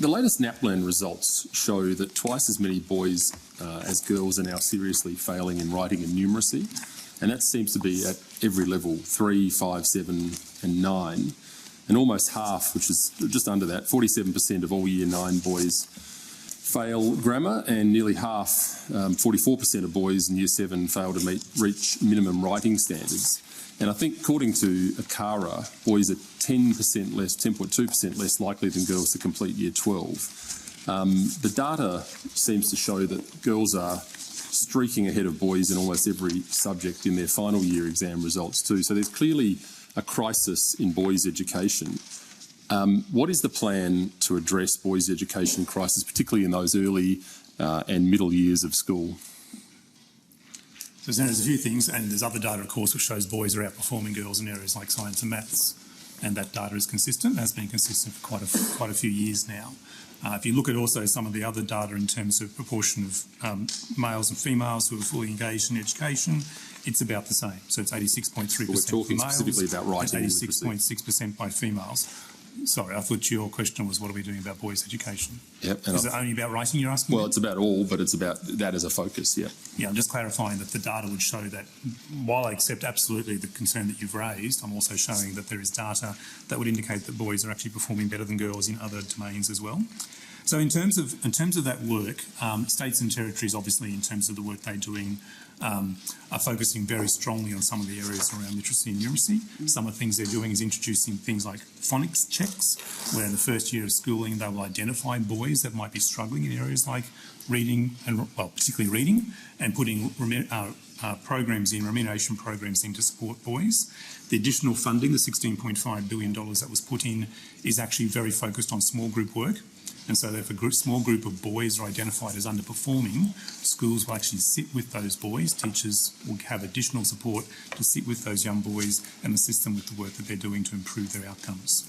The latest NAPLAN results show that twice as many boys as girls are now seriously failing in writing and numeracy, and that seems to be at every level, 3, 5, 7 and 9, and almost half, which is just under that, 47% of all Year 9 boys fail grammar, and nearly half, 44% of boys in Year 7 fail to reach minimum writing standards. And I think, according to ACARA, boys are 10% less, 10.2% less likely than girls to complete Year 12. The data seems to show that girls are streaking ahead of boys in almost every subject in their final year exam results too. So there's clearly a crisis in boys' education. What is the plan to address boys' education crisis, particularly in those early and middle years of school? So there's a few things, and there's other data, of course, which shows boys are outperforming girls in areas like science and maths, and that data is consistent, and has been consistent for quite a few years now. If you look at also some of the other data in terms of proportion of males and females who are fully engaged in education, it's about the same. So it's 86.3% We're talking for males, specifically about writing and 86.6% by females. Sorry, I thought your question was what are we doing about boys' education? Yep. Is it only about writing you're asking? Well, it's about all, but it's about that as a focus, yeah. Yeah, I'm just clarifying that the data would show that while I accept absolutely the concern that you've raised, I'm also showing that there is data that would indicate that boys are actually performing better than girls in other domains as well. So in terms of that work, states and territories, obviously, in terms of the work they're doing, are focusing very strongly on some of the areas around literacy and numeracy. Some of the things they're doing is introducing things like phonics checks, where in the first year of schooling they will identify boys that might be struggling in areas like reading, and well, particularly reading, and putting programs in, remuneration programs in to support boys. The additional funding, the $16.5 billion that was put in, is actually very focused on small group work. And so if a small group of boys are identified as underperforming, schools will actually sit with those boys. Teachers will have additional support to sit with those young boys and assist them with the work that they're doing to improve their outcomes.